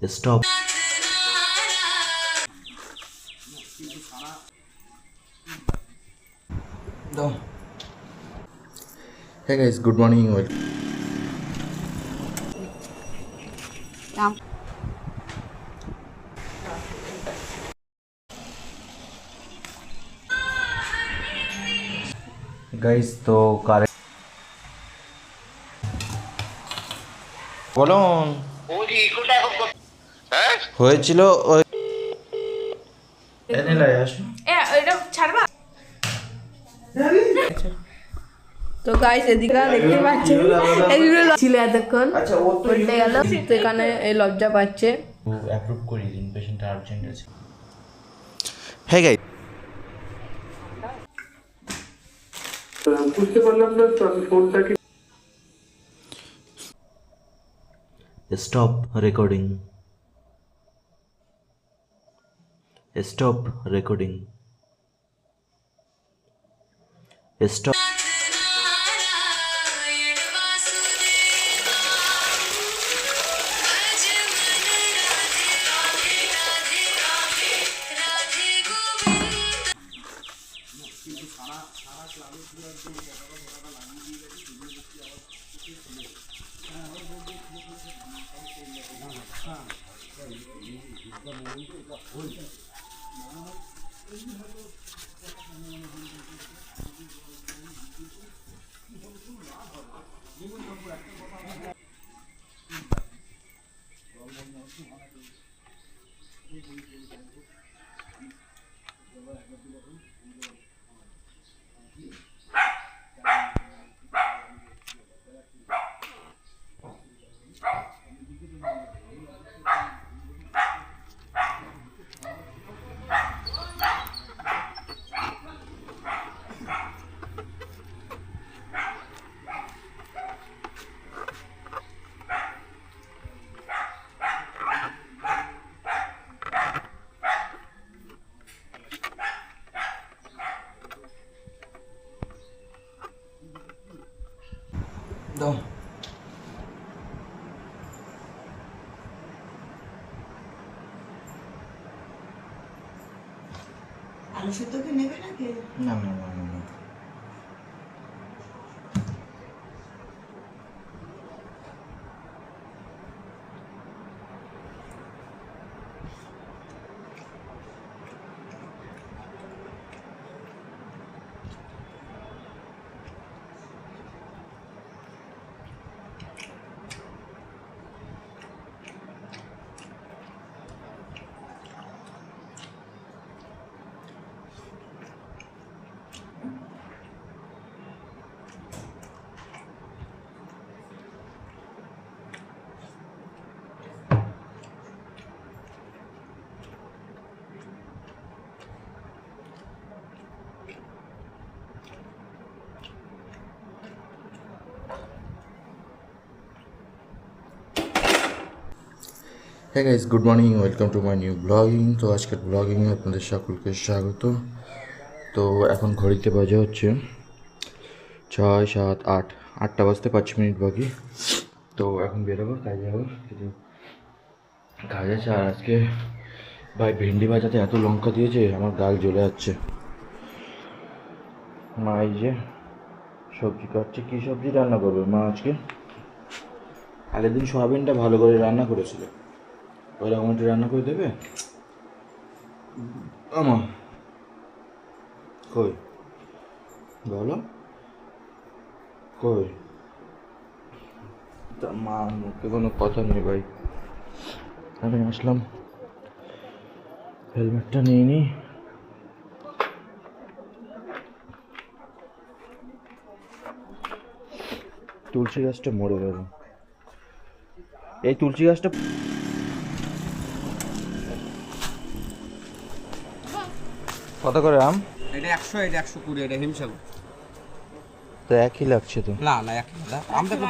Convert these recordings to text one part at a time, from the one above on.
Stop. No. Hey guys, good morning. Guys, তো current বলুন হয়েছিল ওই এনিলাই আসো এটা ছাড়বা। তো গাইস এদিকে দেখতে পাচ্ছেন এগুলো ছিল এতক্ষণ আচ্ছা ও তো উল্টে গেল, তো এখানে এই লজ্জা পাচ্ছে। অ্যাপ্রুভ করি দিন, পেশেন্ট আর্জেন্ট আছে। হ্যাঁ গাইস, বুঝতে পারলাম না তো আমি ফোনটাকে stop recording, stop recording, stop. দাও আলু সেদ্ধ কি নেবে নাকি? না না না না না। হ্যাঁ guys, good morning, welcome to my new blogging. তো আজকের ব্লগিংয়ে আপনাদের সকলকে স্বাগত। তো এখন ঘড়িতে বাজে হচ্ছে 6, 7, 8, 8টা বাজতে 5 মিনিট বাকি। তো এখন বেরোবো, কাজে যাবো, কিছু কাজ আছে। আর আজকে ভাই ভেন্ডি ভাজাতে এত লঙ্কা দিয়েছে আমার গাল জ্বলে যাচ্ছে। মা এই যে সবজি কাটছে, কী সবজি রান্না করবে মা আজকে? আগের দিন সয়াবিনটা ভালো করে রান্না করেছিল, ওই রকম একটু রান্না করে দেবে আমা? কই বলো, কই? তা মা মুখে কোনো কথা নেই ভাই। আমি আসলাম, হেলমেটটা নিয়ে নিই। তুলসী গাছটা মরে গেল। এই তুলসী গাছটা কত করে আম? এটা 100, এটা 120, এটা হিমসাগর। তো একই লাগছে তো। না না, এক না, আমটা তো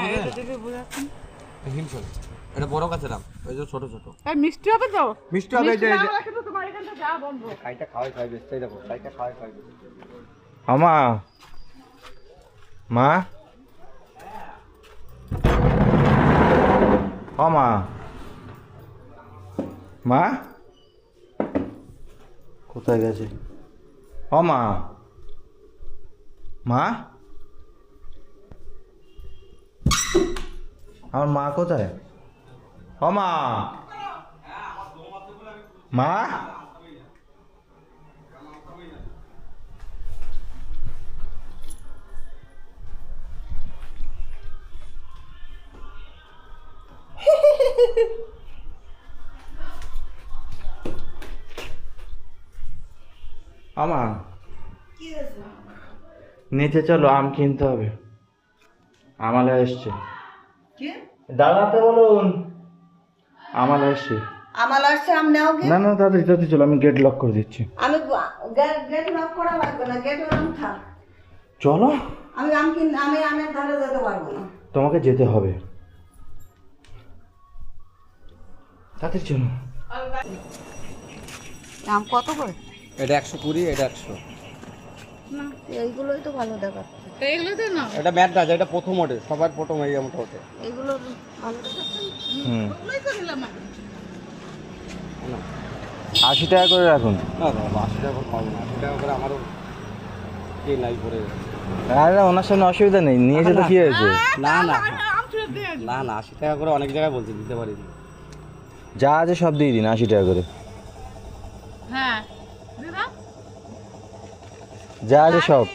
হিমসাগর। এটা বড় গাছের আম, ওই যে ছোট ছোট। আর মিষ্টি হবে তো? মিষ্টি হবে, এই যে কিন্তু তোমার এখানটা যা বলবো। খাইটা খাওয়াই খাইবে, এই দেখো খাইটা খাওয়াই খাইবে। আমা, মা, আমা, মা কোথায় গেছে? ও মা, মা, আমার মা কোথায়? ও মা, মা, আমা কি হয়েছে? নিচে চলো, আম কিনতে হবে। আমালে এসছে। কি দাঁড়াতে বলুন। আমালে এসছে। আমার আসছে আম নেও কি? না না, তাড়াতাড়ি তাড়াতাড়ি চলো, আমি গেট লক করে দিচ্ছি। আমি গেট লক করা লাগবে না, গেট আম থাক। চলো। আমি আমের ধারে যেতে পারবো না। তোমাকে যেতে হবে, তাড়াতাড়ি চলো। আম কত করে? এটা 120, এটা 100। না এইগুলোই তো ভালো দেখাচ্ছে। এইগুলো তো না, এটা ব্যাট না, এটা প্রথম ওঠে, সবার প্রথম এই আমটা ওঠে। এগুলো ভালো দেখাচ্ছে। হুম, ওই তো নিলাম আমি। 80 টাকা করে রাখুন। না বাবা, 80 টাকা করে পাবো না। 80 টাকা করে আমারও কে নাই পড়ে গেছে। আরে ওনার সামনে অসুবিধা নেই, নিয়েছে তো কি হয়েছে? না না না না, 80 টাকা করে অনেক জায়গায় বলছি, দিতে পারিনি। যা আছে সব দিয়ে দিন 80 টাকা করে। হ্যাঁ দিদা যা আছে সব।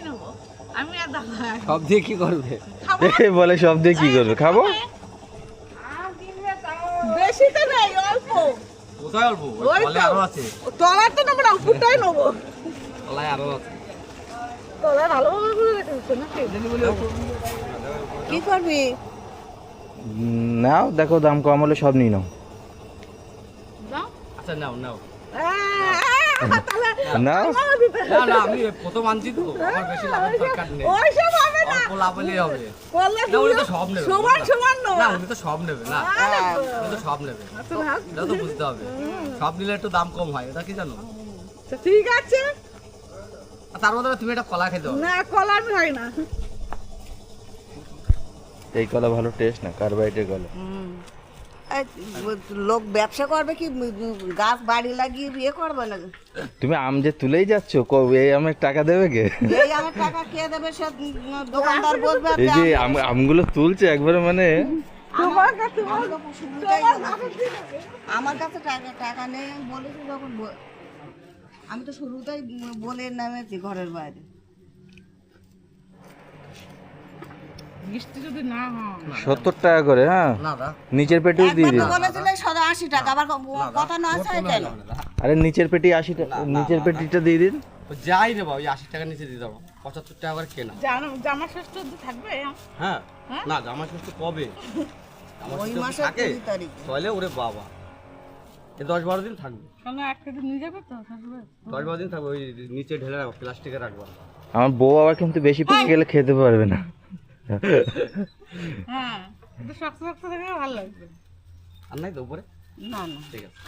আমি আর দাদা সব দিয়ে কি করবে? এ বলে সব দিয়ে কি করবে? খাবো। বেশি তো নেই, অল্প। কোথায় অল্প? ওই তো। তলায় আরো আছে। তলার তো নেবো না, উপরটাই নেবো। তলায় আরো আছে। তলায় ভালো ভালো করে রেখেছো নাকি? কি করবি? নাও, দেখো দাম কম হলে সব নিয়ে নাও। দাও। আচ্ছা নাও নাও। নাও। না না, আমি প্রথম আনছি তো, আমার বেশি লাভের দরকার নেই। ওইসব হবে না। অল্প লাভ হলেই হবে। করলে না, উনি তো সব নেবে। সমান সমান নেবো। না, উনি তো সব নেবে না। উনি তো সব নেবে। আচ্ছা ভাগ। এটা তো বুঝতে হবে। সব নিলে একটু দাম কম হয়, এটা কি জানো? আচ্ছা, ঠিক আছে। আর তার মধ্যে তুমি একটা কলা খেতে হবে। না কলা আমি খাই না। এই কলা ভালো টেস্ট না, কার্বোহাইড্রেট কলা। এই লোক ব্যবসা করবে কি গাছ বাড়ি লাগিয়ে বিয়ে করবে না? তুমি আম যে তুলেই যাচ্ছ, এই আমের টাকা দেবে কে? এই আমার টাকা কে দেবে? সে দোকানদার বসবে। এই যে আমগুলো তুলছে একবারে, মানে তোমার কাছে আমার কাছে টাকা নেই। আমি বলেছি যখন আমি তো শুরুতেই বলে নেমেছি ঘরের বাইরে। বৃষ্টি যদি না হয় 70 টাকা করে। হ্যাঁ, না দা, নিচের পেটিও দিয়ে একবার দিন। তো বলেছিলে 80 টাকা, আবার কথা না আছে কেন? আরে নিচের পেটি 80 টাকা, নিচের পেটিটা দিয়ে দিন। যাই রে বাবা, ওই 80 টাকা নিচে দিয়ে দেবো। 75 টাকা করে কেনা। জামা ষষ্ঠ থাকবে। হ্যাঁ না, জামা ষষ্ঠ কবে? জামা ওই ষষ্ঠ মাসের থাকে 20 তারিখ। তাহলে ওরে বাবা, এ 10-12 দিন থাকবে। শোনো এক কেজি নিয়ে যাবে তো থাকবে। 10-12 দিন থাকবে। ওই নিচে ঢেলে রাখবো, প্লাস্টিকে রাখবো। আমার বউ আবার কিন্তু বেশি পেকে গেলে খেতে পারবে না। হ্যাঁ একটু শক্ত শক্ত থাকলে ভালো লাগবে। আর নাই তো উপরে? না না, ঠিক আছে।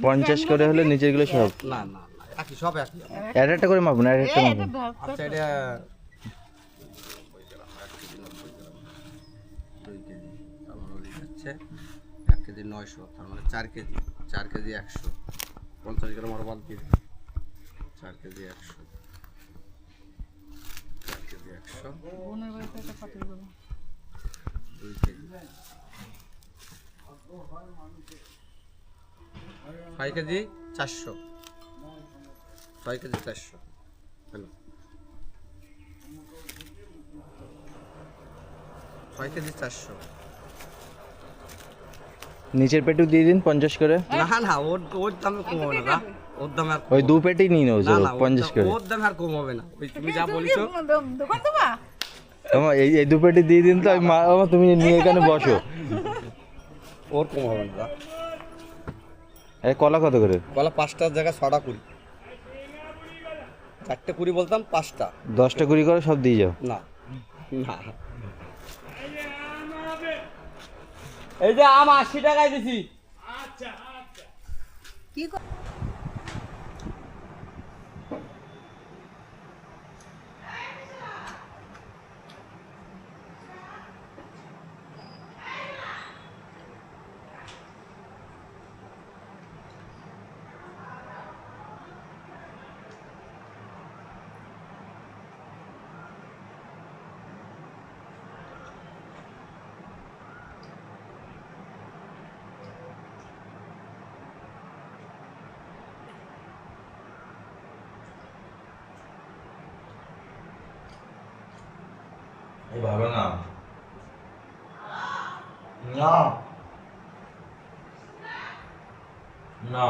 50 করে হলে নিচের গুলো সব না না না, একই, সব একই। একটা করে মাপুন, একটা মাপুন। আচ্ছা, এটা 2 কেজি, তার মানে ওদিকে হচ্ছে 1 কেজি 900, তার মানে 4 কেজি, 4 কেজি 100, 50 গ্রাম আরো বাদ দিয়ে 4 কেজি 100, 4 কেজি 100, বোনের বাড়িতে একটা পাঠিয়ে দেবো। 2 KG, 6 KG 400, 6 KG 400, hello, 6 KG 400। নিচের পেটিও দিয়ে দিন 50 করে। না না, ওর দামে কম হবে না, ওর দামে আর ওই দু পেটি নিয়ে নাও, না না, 50 করে। ওর দামে আর কম হবে না। ওই তুমি যা বলিছো। দোকান দেবা? তোমার এই দু পেটি দিয়ে দিন তো, তুমি নিয়ে এখানে বসো। ওর কম হবে না। এই কলা কত করে? কলা 5টার জায়গায় 6টা 20, 4টে 20 বলতাম, 5টা 10টা 20 করে সব দিয়ে যাও। না না, এই যে আম 80 টাকায় দিছি। কি ভালো না না না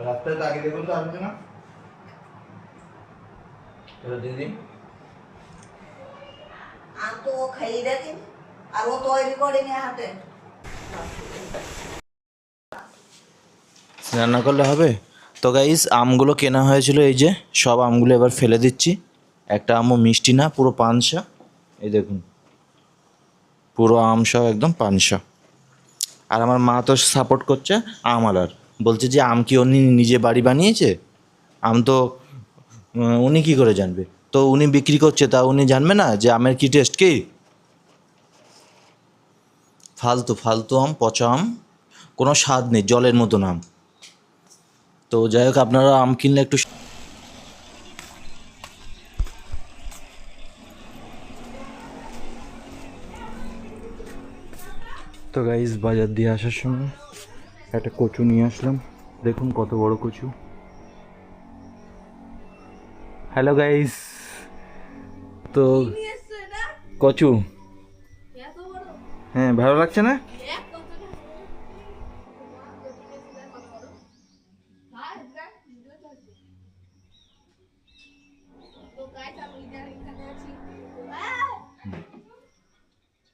রাস্তায় তাকিয়ে দেখুন তো আসবে না দিদি আম তো ও খাইয়ে দেখেন আর ও তৈরি করেনি হাতে। রান্না করলে হবে তো গাইস আমগুলো কেনা হয়েছিল এই যে সব আমগুলো এবার ফেলে দিচ্ছি একটা আমও মিষ্টি না পুরো পানসা এই দেখুন পুরো আম সব একদম পানসা আর আমার মা তো সাপোর্ট করছে আম আলার বলছে যে আম কি উনি নিজে বাড়ি বানিয়েছে আম তো উনি কি করে জানবে তো উনি বিক্রি করছে তা উনি জানবে না যে আমের কি টেস্ট কি ফালতু ফালতু আম পচা আম কোনো স্বাদ নেই জলের মতন আম তো যাই হোক আপনারা আম কিনলে একটু তো গাইস বাজার দিয়ে আসার সময় একটা কচু নিয়ে আসলাম দেখুন কত বড় কচু হ্যালো গাইস তো কচু হ্যাঁ ভালো লাগছে না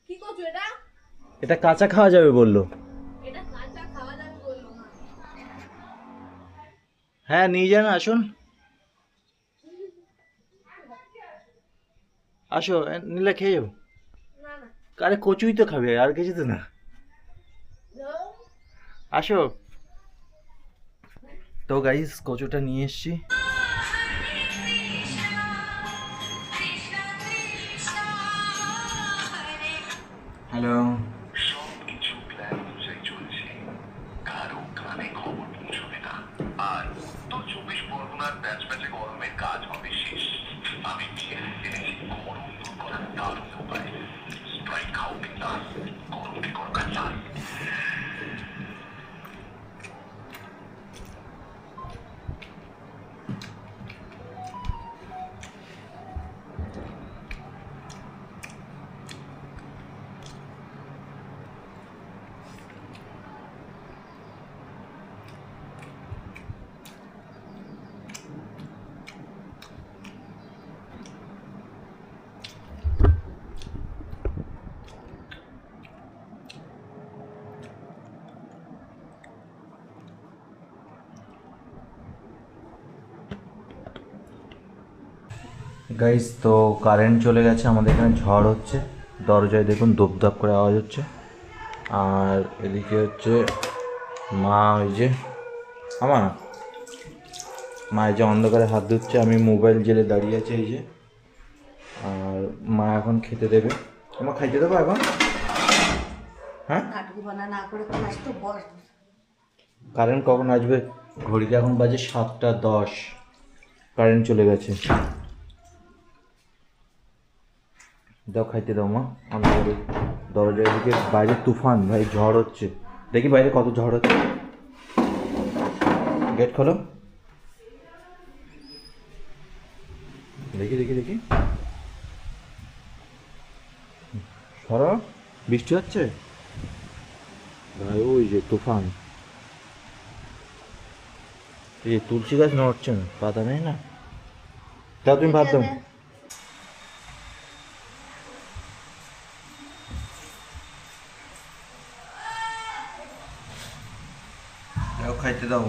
কি করছো এটা? এটা কাঁচা খাওয়া যাবে বললো এটা কাঁচা খাওয়া যাবে বললো না। হ্যাঁ নিয়ে যান আসুন আসো নিলে খেয়ে যাবো না না। আরে কচুই তো খাবে আর কিছু তো না আসো তো গাইস কচুটা নিয়ে এসছি হ্যালো সবকিছু প্ল্যান অনুযায়ী চলছে কারো কানে খবর পৌঁছবে না আর উত্তর 24 পরগনার প্যাচপ্যাচে গরমের কাজ হবে শেষ আমি জেনেছি গরম দূর করার দারুণ উপায় স্প্রাইট খাও বিন্দাস গরমকে করবে চাই গাইস তো কারেন্ট চলে গেছে আমাদের এখানে ঝড় হচ্ছে দরজায় দেখুন দপদপ করে আওয়াজ হচ্ছে আর এদিকে হচ্ছে মা ওই যে মা এই যে অন্ধকারে হাত ধুচ্ছে আমি মোবাইল জেলে দাঁড়িয়ে আছি এই যে আর মা এখন খেতে দেবে আমার খাইতে দেবো এখন হ্যাঁ নাটক বানা না করে ক্লাস তো বস। কারেন্ট কখন আসবে ঘড়িতে এখন বাজে 7:10 কারেন্ট চলে গেছে দাও খাইতে দাও মা আমাদের দরজার দিকে বাইরে তুফান ভাই ঝড় হচ্ছে দেখি বাইরে কত ঝড় হচ্ছে গেট খোলো দেখি দেখি দেখি সরো বৃষ্টি হচ্ছে ভাই ওই যে তুফান এই তুলসী গাছ নড়ছে না পাতা নেই না তাও তুমি ভাবতাম খাইতে দাও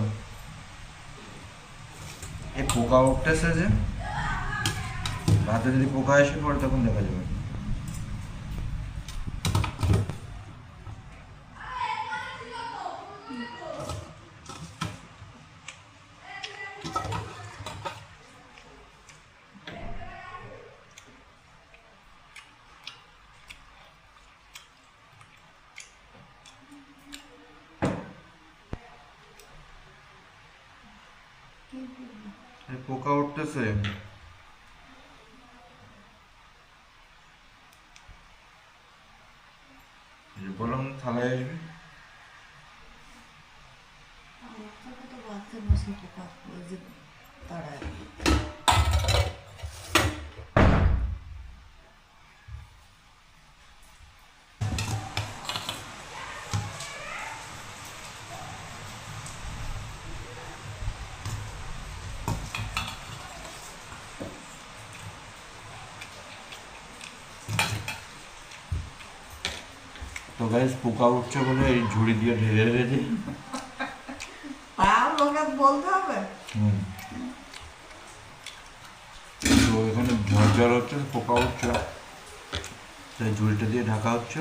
এই পোকা উঠতেছে যে ভাতে যদি পোকা এসে পড়ে তখন দেখা যাবে পোকা উঠতেছে বললাম থালায় আসবে তো বাচ্চা বসে পোকা ওই যে তাড়ায় তো গাইস পোকা উঠছে বলে এই ঝুড়ি দিয়ে ঢেলে রেখেছি। আর লোকে বলতে হবে। তো এখানে ঝড় হচ্ছে, পোকা উঠছে, তাই ঝুড়িটা দিয়ে ঢাকা হচ্ছে।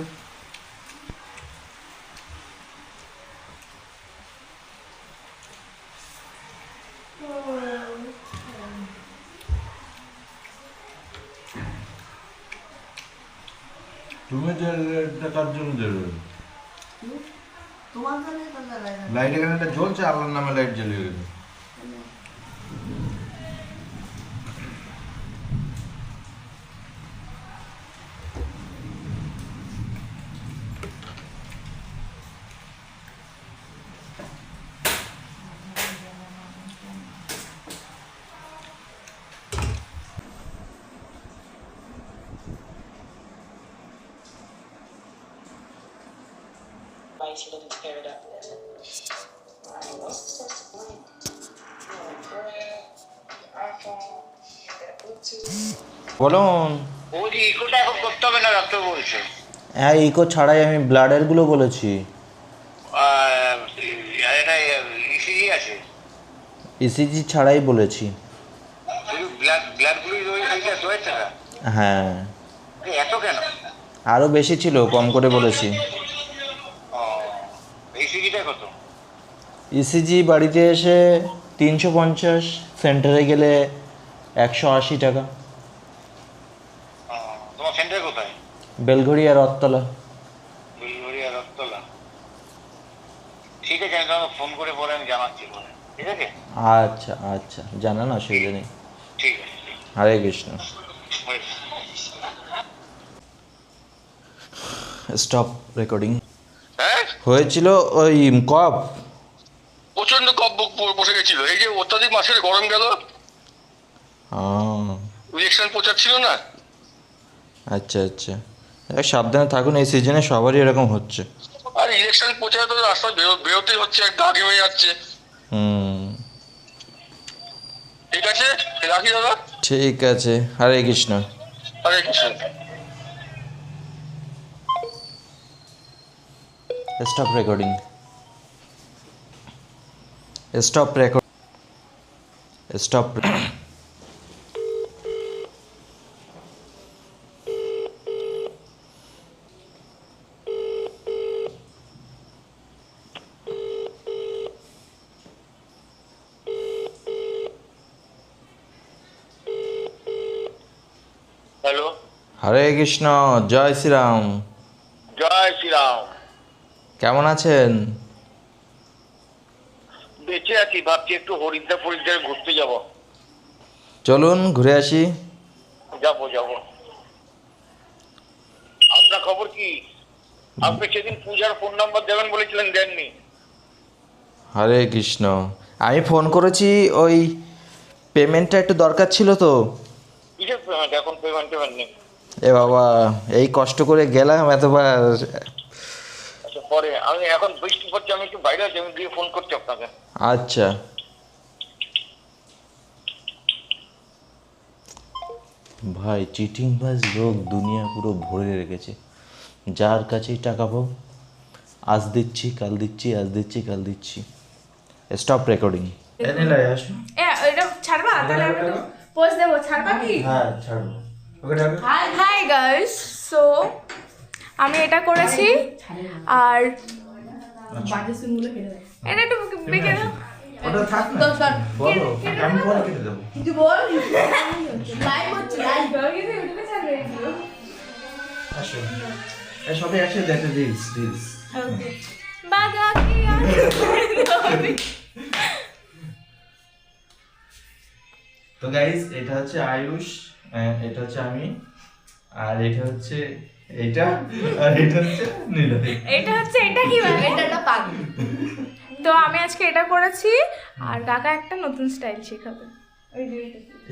তুমি যে কার জন্য দেবে? তোমার জন্য তো জ্বালাই না। লাইট এখানে একটা জ্বলছে, আল্লাহর নামে লাইট জ্বলিয়ে গেছে। Why she didn't tear it up? বলুন। বৌদি ইকোটা এখন করতে হবে না, ডাক্তার বলছে। হ্যাঁ ইকো ছাড়াই আমি ব্লাডেরগুলো বলেছি। এটা ইসিজি আছে, ইসিজি ছাড়াই বলেছি। শুধু ব্লাডগুলোই রয়েছে না? হ্যাঁ এত কেন? আরও বেশি ছিল, কম করে বলেছি। ইসিজিটা কত? ইসিজি বাড়িতে এসে 350, সেন্টারে গেলে 180 টাকা। তোমার সেন্টার কোথায়? বেলঘড়ি আর রথতলা। বেলঘড়ি আর রথতলা। ঠিক আছে, আমি তোমাকে ফোন করে পরে আমি জানাচ্ছি পরে, ঠিক আছে? আচ্ছা আচ্ছা, জানান, অসুবিধা নেই। ঠিক আছে। হরে কৃষ্ণ। Stop recording. হ্যাঁ, হয়েছিল ওই কফ, প্রচন্ড কফ বসে গেছিল। এই যে অত্যাধিক মাসের গরম গেল, ইলেকশন প্রচার ছিল না? আচ্ছা আচ্ছা, সাবধানে থাকুন, এই সিজনে সবারই এরকম হচ্ছে। আর ইলেকশন প্রচারে তো রাস্তায় বেরোতেই হচ্ছে, গা ঘেমে যাচ্ছে। ঠিক আছে, রাখি দাদা। ঠিক আছে, Hare Krishna. Hare Krishna. Stop recording. Stop record. Stop. Hello, Hare Krishna, জয় শ্রীরাম। জয় শ্রীরাম। কেমন আছেন? বেঁচে আছি, ভাবছি একটু হরিদ্বার ঘুরতে যাব। চলুন ঘুরে আসি। যাবো। আপনার খবর কি? আপনি সেদিন পূজার ফোন নাম্বার দেবেন বলেছিলেন, দেননি। হরে কৃষ্ণ, আমি ফোন করেছি, ওই পেমেন্টটা একটু দরকার ছিল তো। কিসের পেমেন্ট? এখন পেমেন্ট নেই। এ বাবা, এই কষ্ট করে গেলাম এতবার। আচ্ছা, পরে আমি এখন বৃষ্টি পড়ছে, আমি একটু বাইরে আছি, আমি গিয়ে ফোন করছি আপনাকে। আচ্ছা। ভাই চিটিংবাজ লোক দুনিয়া পুরো ভরে রেখেছে, যার কাছেই টাকা পাও আজ দিচ্ছি কাল দিচ্ছি, আজ দিচ্ছি কাল দিচ্ছি। Stop recording. এটা ছাড়বা তাহলে আমি তো পোস্ট দেবো, ছাড়বা কি? হ্যাঁ ছাড়ো। হাই গাইস, সো আমি এটা করেছি, আর এটা একটু বেঁকে দাও। ওটা থাক না, বলো, আমি পরে কেটে দেবো। কিছু বল, লাইভ হচ্ছে, লাইভ কিন্তু ইউটিউবে ছাড়বে ভিডিও। আসো, এই সবাই আসে দেখে রিলস। ওকে, বাজা কি আর তো গাইস, এটা হচ্ছে আয়ুষ, এটা হচ্ছে আমি, আর এটা হচ্ছে এটা, আর এটা হচ্ছে নীলয়। এটা কি মানে? এটা পাগল। তো আমি আজকে এটা করেছি, আর কাকা একটা নতুন স্টাইল শেখাবে।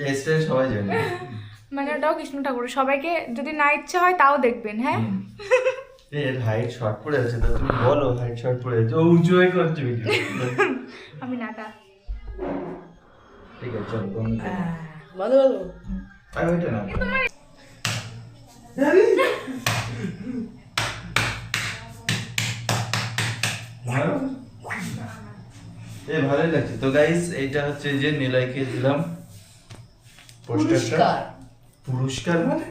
এই স্টাইল সবাই জানে, মানে ওটাও কৃষ্ণ ঠাকুর, সবাইকে যদি না ইচ্ছে হয় তাও দেখবেন। হ্যাঁ, এর হাইট শর্ট পড়ে আছে, তো তুমি বলো হাইট শর্ট পড়ে আছে, ও উঁচু হয়ে করছে ভিডিও। আমি নাটা। ঠিক আছে, চলো বন্ধ করো। বলো আর ওইটা না। ভালোই লাগছে তো গাইস। এইটা হচ্ছে যে নিলয়কে দিলাম পোস্টারটা। পুরস্কার মানে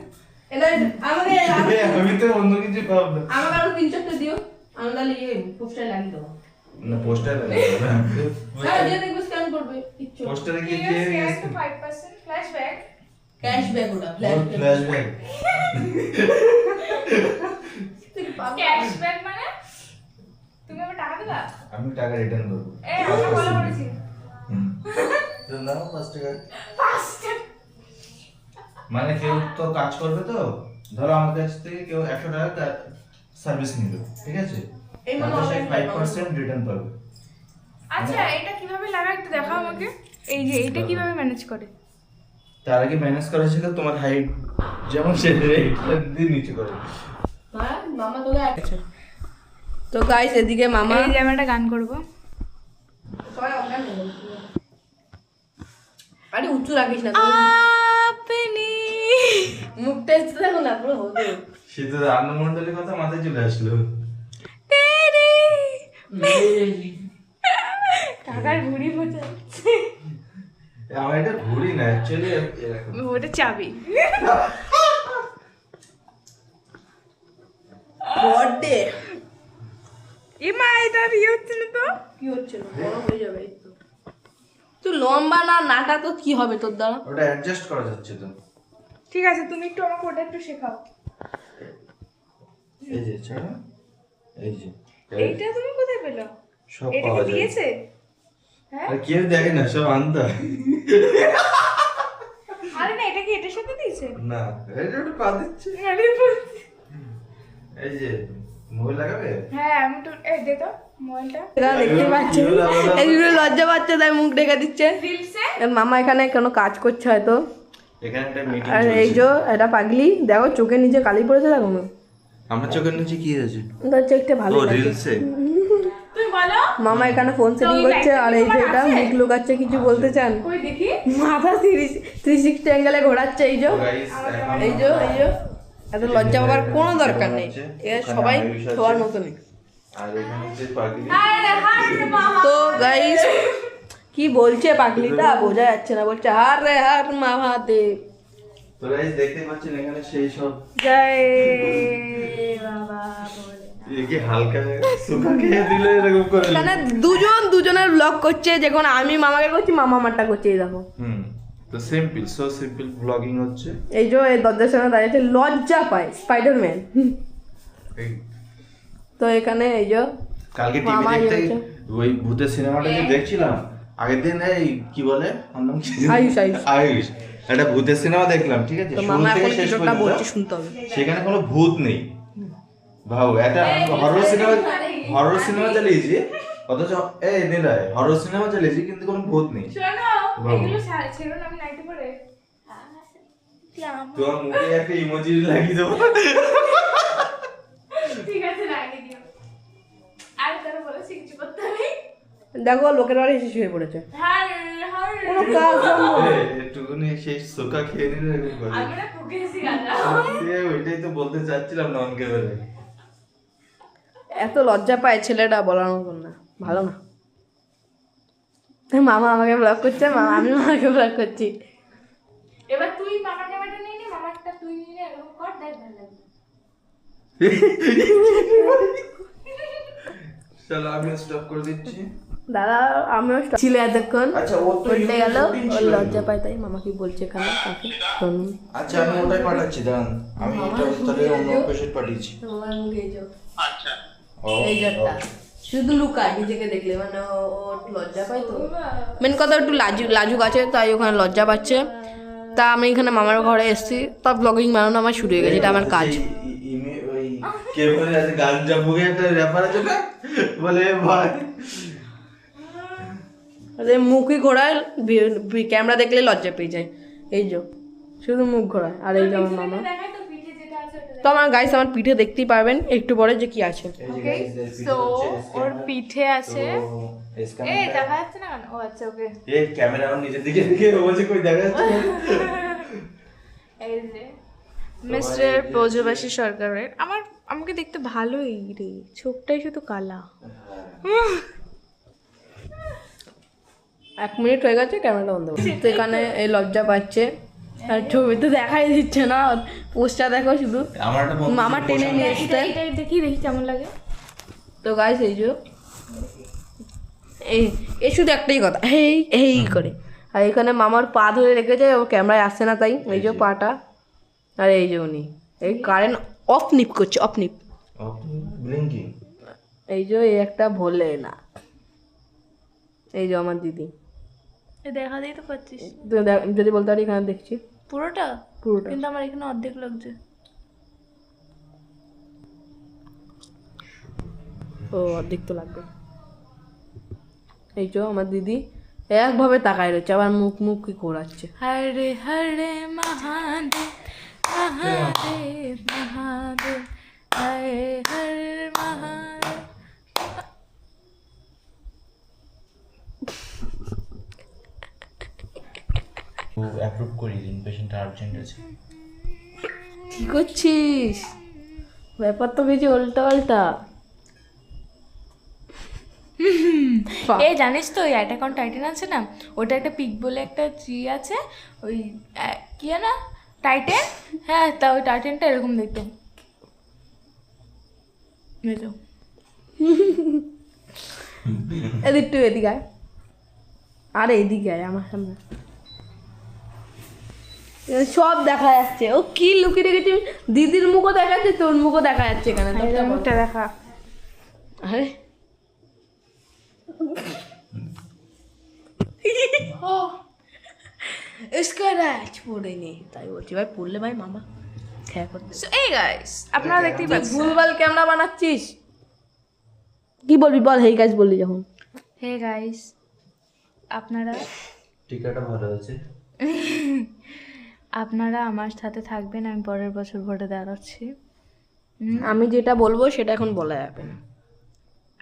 আমি তো অন্য কিছু ভাবনা। আমাকে আরো 3-4টা দিও, আমি তাহলে পোস্টার লাগিয়ে দেবো। না পোস্টার হ্যাঁ, যে দেখবো স্ক্যান করবে কিচ্ছু। পোস্টারে কি Yes, দিয়ে yes, 5% flashback. ক্যাশব্যাক ওটা ফ্ল্যাশব্যাক? ক্যাশব্যাক মানে তুমি আমার টাকা দিবা? আমি টাকা রিটার্ন করব। এই আমরা বলা করেছি। তো নাও 5 টাকা। 5 টাকা। মানে কেউ তো কাজ করবে, তো ধরো আমার কাছ থেকে কেউ 100 টাকা সার্ভিস নিল, ঠিক আছে, এই মানে তাহলে সে online 5% রিটার্ন পাবে। আচ্ছা, এটা কিভাবে লাগায় একটু দেখাও আমাকে। এই যে এটা কিভাবে ম্যানেজ করে? তার আগে ম্যানেজ করা ছিল তোমার হাইট যেমন সে রেটটা দিয়ে নিচে করে। হ্যাঁ, মামা তোকে একটা তো গাইস এদিকে মামা এই যে আমি একটা গান করব। আরে উঁচু রাখিস না আপনি মুখটা এসে দেখো না পুরো হতে শীতের আনন্দমণ্ডলের কথা মাথায় চলে আসলো। তেরি কাকার ঘুড়ি বোঝাচ্ছে। আমার এটা ঘুড়ি না, অ্যাকচুয়ালি এরকম। ওটা চাবি। বড়ে এ মা, এটা বিয়ে হচ্ছে না তো? কি হচ্ছে না বড় হয়ে যাবে এই তো তুই লম্বা না নাটা তো কি হবে তোর দ্বারা ওটা অ্যাডজাস্ট করা যাচ্ছে তো। ঠিক আছে, তুমি একটু আমাকে ওটা একটু শেখাও। এই যে ছাড়া, এই যে এইটা তুমি কোথায় পেলো? সব এটা পাওয়া কি যায়। দিয়েছে? হ্যাঁ, আর কেউ দেখে না, সব আন্দা। আরে না, এটা কি এটার সাথে দিয়েছে? না, এটা একটু পা দিচ্ছে। আরে বলছি। এই যে মোবাইল লাগাবে। হ্যাঁ, আমি তো এই দে তো মোবাইলটা। এরা দেখতে পাচ্ছে এইগুলো লজ্জা পাচ্ছে তাই মুখ ঢেকে দিচ্ছে রিলসে এর মামা এখানে কোনো কাজ করছে হয়তো এখানে একটা মিটিং আর এই যে এটা পাগলি দেখো চোখের নিচে কালি পড়েছে দেখো না আমার চোখের নিচে কি হয়েছে? তোর চোখটা ভালো ও লাগছে রিলসে। তুমি বলো। মামা এখানে ফোন সেটিং করছে আর এই যে এটা মুখ লুকাচ্ছে কিছু বলতে চান কই দেখি। মাথা 360 অ্যাঙ্গেলে ঘোরাচ্ছে এই যে এই যে এই যে এত লজ্জা পাবার কোনো দরকার নেই এ সবাই সবার মতনই আর এখানে যে পাগলি, আরে হারে মামা। তো গাইস কি বলছে পাগলিটা বোঝা যাচ্ছে না বলছে হার রে হার মহাদেব তো গাইস দেখতে পাচ্ছেন এখানে সেই সব জয় বাবা বলে। কি হালকা সুখা খেয়ে দিলে এরকম করে। এখানে দুজনের ব্লগ করছে যখন আমি মামাকে করছি মামা আমারটা করছে এই দেখো তো সিম্পল, সো সিম্পল ব্লগিং হচ্ছে। এই যে এই দরজার সামনে দাঁড়িয়েছে লজ্জা পায় স্পাইডারম্যান তো এখানে এই যে কালকে মামা টিভি দেখতে হয়েছে। ওই ভূতের সিনেমাটা যে দেখছিলাম, আগের দিন এই কি বলে ওর নাম কি? আয়ুষ। আয়ুষ একটা ভূতের সিনেমা দেখলাম, ঠিক আছে, তো শুরু মামা থেকে এখন শেষ কিছুটা পর্যন্ত। বলছে শুনতে হবে সেখানে কোনো ভূত নেই, ভাও একটা হরর সিনেমা চালিয়েছি, অথচ এই নিলয় হরর সিনেমা চালিয়েছি কিন্তু কোনো ভূত নেই। শোনো, বাবা। এগুলো ছেড়ো না, আমি নাইতে পরে। তোমার মুখে একটা ইমোজি লাগিয়ে দেবো। ঠিক আছে, লাগিয়ে দিও। আর তারা বলেছে কিছু করতে নেই। দেখো লোকের বাড়ি এসে শুয়ে পড়েছে হারে হারে। কোনো কাজ সম্ভব না। একটুখানি সেই সোকা খেয়ে নিলে এরকম করে। আমি না কুকে এসে গেলাম। ওইটাই তো বলতে চাচ্ছিলাম নন ক্যামেরায়। এত লজ্জা পায় ছেলেটা বলার মতন না ভালো না মামা আমাকে ব্লগ করছে মামা আমি মামাকে ব্লগ করছি এবার তুই মামার জামাটা নিয়ে নে, মামারটা তুই নিয়ে নে, এরকম কর, দেখ ভালো লাগবে। চলো আমি স্টপ করে দিচ্ছি। দাদা আমিও ছিল এতক্ষণ আচ্ছা ও তো উল্টে গেল shooting ওর ছিল। লজ্জা পায় তাই মামা কি বলছে এখানে কাকে শুনুন আচ্ছা আমি ওটাই পাঠাচ্ছি, দাঁড়ান আমি এটা তাহলে অন্য পেশেন্ট পাঠিয়েছি। ও, এই যেটা শুধু লুকায় নিজেকে দেখলে মানে ও একটু লজ্জা পায় তো মেন কথা একটু লাজুক আছে তাই ওখানে লজ্জা পাচ্ছে তা আমি এখানে মামার ঘরে এসেছি তা ব্লগিং বানানো আমার শুরু হয়ে গেছে এটা আমার কাজ সেই ওই কে বলে আছে গাঞ্জা বুকে একটা ব্যাপার আছে না, বলে ভাই আরে মুখই ঘোরায় ক্যামেরা দেখলে লজ্জা পেয়ে যায় এই যে শুধু মুখ ঘোরায় আর এই যে আমার মামা দেখাই তো পিঠে যেটা আছে ওটা তো আমার গাইস আমার পিঠে দেখতেই পারবেন একটু পরে যে কি আছে এই যে ওকে। guys, তো ওর পিঠে আছে। স্ক্যানার এই দেখা যাচ্ছে না কেন? ও আচ্ছা, ওকে। এই ক্যামেরা আমার নিজের দিকে দেখে বলছে কই দেখা যাচ্ছে না? এই যে মিস্টার ব্রজবাসী সরকারের আমাকে দেখতে ভালোই রে, চোখটাই শুধু কালা। 1 মিনিট হয়ে গেছে, ক্যামেরাটা বন্ধ করো। তো এখানে এই লজ্জা পাচ্ছে, আর ছবিতে দেখাই দিচ্ছে না, পোস্টটা দেখো শুধু। মামা টেনে নিয়ে এসছে। এটাই দেখি কেমন লাগে। তো গাইস এই যে এই শুধু একটাই কথা, এই এই করে। আর এখানে মামার পা ধরে রেখেছে, ও ক্যামেরায় আসছে না তাই, এই যে পাটা। আর এই যে উনি এই কারেন্ট অফ নিপ করছে, অফ নিপ। ব্লিঙ্কিং। এই যে এই একটা ভোলে না, এই যে আমার দিদি। দেখা দিই তো পাচ্ছিস তো যদি বলতে পারি, এখানে দেখছি পুরোটা পুরোটা। কিন্তু আমার এখানে অর্ধেক লাগছে। ও অর্ধেক তো লাগবে। এই যে আমার দিদি একভাবে তাকায় রয়েছে, আবার মুখ মুখ কি ঘোরাচ্ছে। হরে হরে মহাদেব মহাদেব মহাদেব, হরে হরে মহাদেব। ও অ্যাপ্রুভ করিয়ে দিন, পেশেন্টটা আর্জেন্ট আছে। কি করছিস? ব্যাপার তো বেশি উল্টা পাল্টা। জানিস তো ওই অ্যাটাক অন টাইটান আছে না, ওটা একটা পিক বলে একটা আছে, ওই কি না টাইটেন, হ্যাঁ তা ওই টাইটেনটা এরকম দেখতে। একটু এদিকে আয়, আরে এদিকে আয় আমার সামনে, সব দেখা যাচ্ছে। ও কি লুকিয়ে রেখেছে, দিদির মুখও দেখা যাচ্ছে, তোর মুখও দেখা যাচ্ছে এখানে। মুখটা দেখা। আরে স্ক্র্যাচ পড়েনি, তাই বলছি ভাই, পড়লে ভাই মামা খেয়া করতে। So, এই গাইস আপনারা দেখতেই পাচ্ছেন, ভুলভাল ক্যামেরা বানাচ্ছিস। কি বলবি বল, হেই গাইস বললি যখন। হে গাইস আপনারা টিকাটা ভালো আছে। আপনারা আমার সাথে থাকবেন, আমি পরের বছর ভোটে দাঁড়াচ্ছি। আমি যেটা বলবো সেটা এখন বলা যাবে না।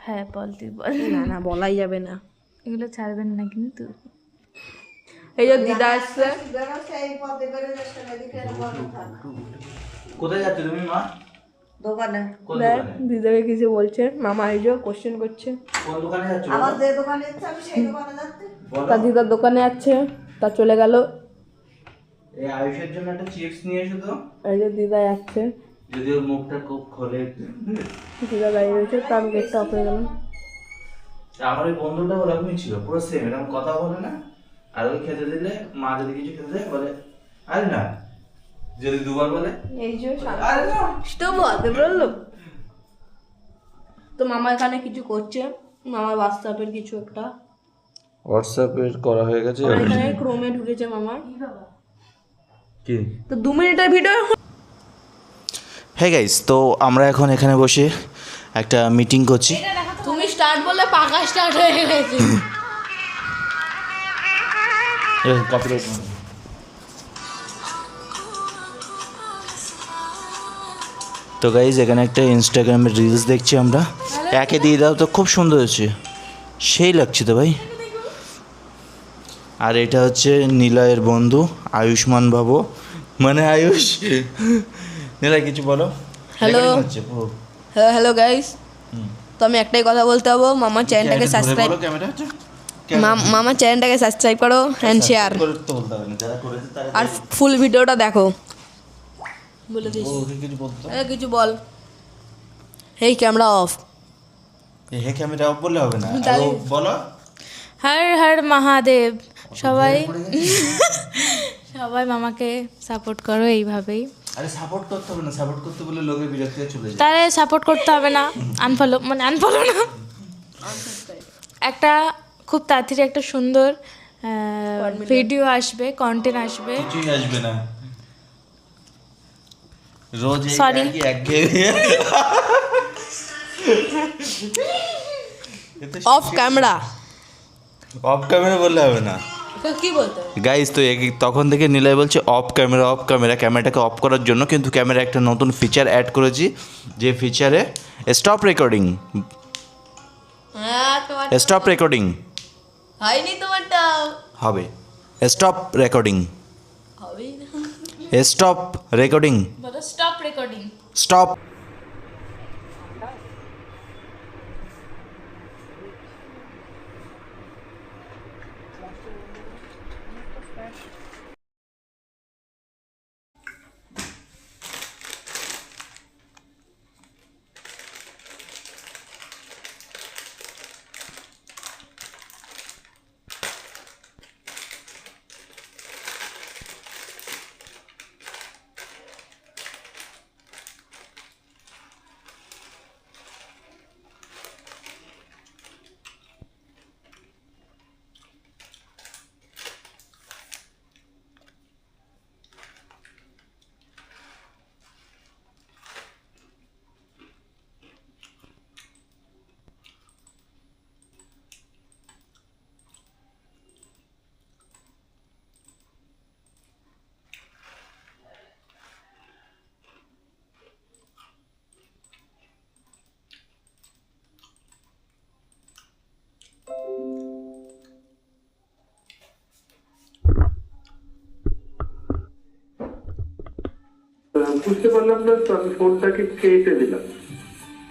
হ্যাঁ বল, তুই বল। না না, বলাই যাবে না। এগুলো ছাড়বেন না কিন্তু। এই যে দিদা আসছে, কোথায় যাচ্ছ তুমি মা? দোকানে। কোন দেখ, দোকানে? দিদাকে কিছু বলছে মামা, এই যে কোশ্চেন করছে। কোন দোকানে যাচ্ছ? আমার যে দোকানে ইচ্ছে আমি সেই দোকানে যাচ্ছি। তার দিদার দোকানে যাচ্ছে, তা চলে গেল। এই আয়ুষের জন্য একটা চিপস নিয়ে এসো তো, এই যে দিদা যাচ্ছে, যদি ওর মুখটা খুব খোলে একটু। দিদা দাঁড়িয়ে রয়েছে, তার গেটটা অফ হয়ে গেল। আমার ওই বন্ধুটা ওরকমই ছিল, পুরো সেম, এরকম কথা বলে না। আর ওই খেতে দিলে মা যদি কিছু খেতে দেয় বলে আরে না, যদি দুবার বলে এই যে আরে না। তো বলতে বললো। তো মামা এখানে কিছু করছে, মামার হোয়াটসঅ্যাপের কিছু একটা, হোয়াটসঅ্যাপের করা হয়ে গেছে। আর এখানে ক্রোমে ঢুকেছে মামা। কি তো 2 মিনিটের ভিডিও। হ্যাঁ গাইস, তো আমরা এখন এখানে বসে একটা মিটিং করছি। তুমি স্টার্ট বললে পাকা স্টার্ট হয়ে গেছে। কপিরাইট। তো গাইজ এখানে একটা ইনস্টাগ্রামের রিলস দেখছি আমরা, একে দিয়ে দাও তো, খুব সুন্দর হয়েছে, সেই লাগছে তো ভাই। আর এটা হচ্ছে নিলয়ের বন্ধু আয়ুষ্মান বাবু, মানে আয়ুষ। নিলয় কিছু বলো। হ্যালো। Recording হচ্ছে পুরো। হ্যাঁ হ্যালো গাইস, তো আমি একটাই কথা বলতে হবো, মামার চ্যানেলটাকে সাবস্ক্রাইব, বলো ক্যামেরা হচ্ছে। মামার চ্যানেলটাকে সাবস্ক্রাইব করো অ্যান্ড শেয়ার, করতে বলতে হবে না, যারা করেছে তারা। আর ফুল ভিডিওটা দেখো। বলে দিস, ওকে কিছু বলতো। কিছু বল। হেই ক্যামেরা অফ। হে ক্যামেরা অফ বললে হবে না, তাহলে? আরো বলো। হর হর মহাদেব। সবাই সবাই মামাকে সাপোর্ট করো এইভাবেই। আরে সাপোর্ট করতে হবে না, সাপোর্ট করতে বলে লোকে বিরক্ত হয়ে চলে যায়। তাহলে সাপোর্ট করতে হবে না, আনফলো মানে আনফলো না, একটা খুব তাড়াতাড়ি একটা সুন্দর ভিডিও আসবে, কন্টেন্ট আসবে। কিছুই আসবে না, রোজ এই Sorry. একই একঘেয়ে। Of camera. অফ ক্যামেরা বললে হবে না কি বলতে হবে? গাইস। তো তখন থেকে নিলয় বলছে অফ ক্যামেরা, অফ ক্যামেরা, ক্যামেরাটাকে অফ করার জন্য। কিন্তু ক্যামেরা একটা নতুন ফিচার অ্যাড করেছি, যে ফিচারে স্টপ রেকর্ডিং, হ্যাঁ তোমার স্টপ রেকর্ডিং হয়নি, তোমারটা হবে। স্টপ রেকর্ডিং, হবেই না। স্টপ রেকর্ডিং, বলো স্টপ রেকর্ডিং। স্টপ। বুঝতে পারলাম না, তো আমি ফোনটাকে কেটে দিলাম।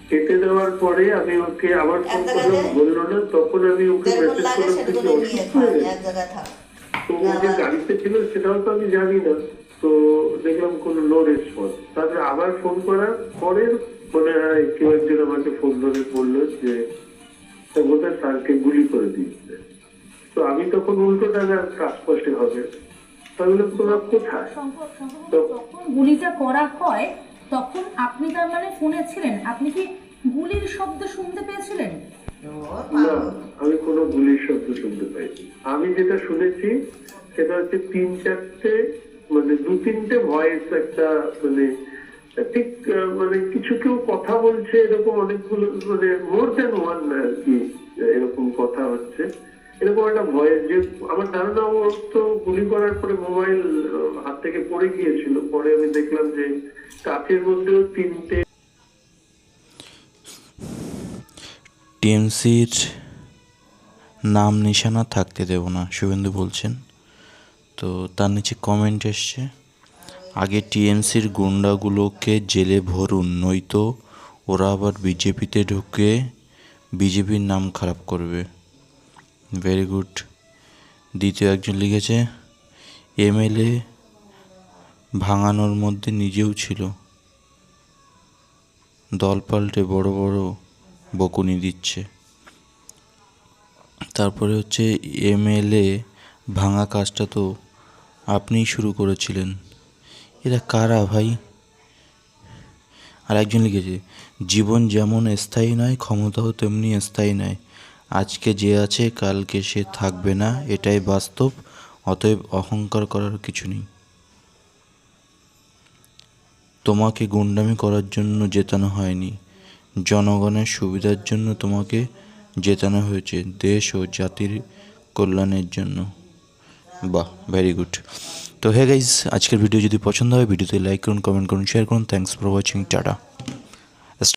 কেটে দেওয়ার পরে আমি ওকে আবার ফোন করলাম, বললো না। তখন আমি ওকে যেরকম মেসেজ লাগে করলাম, তুই কি সেরকম নিয়ে অসুস্থ থাক, হয়ে গেছিস? এক জায়গায় থাক। তো ও যে গাড়িতে ছিল সেটাও তো আমি জানি না। তো দেখলাম কোনো নো রেসপন্স। তারপরে আবার ফোন করার পরে মনে হয় কেউ একজন আমাকে ফোন ধরে বললো যে বোধহয় স্যারকে গুলি করে দিয়েছে। তো আমি তখন উল্টো টাকার ট্রান্সপোর্টে হবে, তাহলে তোমরা কোথায়? তো যখন গুলিটা করা হয় তখন আপনি তার মানে ফোনে ছিলেন, আপনি কি গুলির শব্দ শুনতে পেয়েছিলেন? না, আমি কোনো গুলির শব্দ শুনতে পাইনি। আমি যেটা শুনেছি সেটা হচ্ছে 3-4টে মানে 2-3টে ভয়েস, একটা মানে ঠিক মানে কিছু কেউ কথা বলছে, এরকম অনেকগুলো মানে মোর দ্যান ওয়ান আর কি, এরকম কথা হচ্ছে, এরকম একটা ভয়েস। যে আমার ধারণা ওর তো গুলি করার পরে মোবাইল হাত থেকে পড়ে গিয়েছিল। পরে আমি দেখলাম যে কাছের মধ্যেও 3টে টিএমসির নাম নিশানা থাকতে দেব না, শুভেন্দু বলছেন। তো তার নিচে কমেন্ট এসছে, আগে টিএমসির গুন্ডাগুলোকে জেলে ভরুন, নয়তো ওরা আবার বিজেপিতে ঢুকে বিজেপির নাম খারাপ করবে। Very good. দ্বিতীয় একজন লিখেছে, এমএলএ ভাঙানোর মধ্যে নিজেও ছিল, দল পাল্টে বড় বড় বকুনি দিচ্ছে। তারপরে হচ্ছে এমএলএ ভাঙা কাজটা তো আপনিই শুরু করেছিলেন। এরা কারা ভাই? আর একজন লিখেছে, জীবন যেমন স্থায়ী নয়, ক্ষমতাও তেমনি স্থায়ী নয়। আজকে যে আছে কালকে সে থাকবে না, এটাই বাস্তব। অতএব অহংকার করার কিছু নেই। তোমাকে গুন্ডামি করার জন্য জেতানো হয়নি, জনগণের সুবিধার জন্য তোমাকে জেতানো হয়েছে, দেশ ও জাতির কল্যাণের জন্য। বাহ, ভেরি গুড। তো হে গাইস, আজকের ভিডিও যদি পছন্দ হয় ভিডিওতে লাইক করুন, কমেন্ট করুন, শেয়ার করুন। Thanks for watching, tata.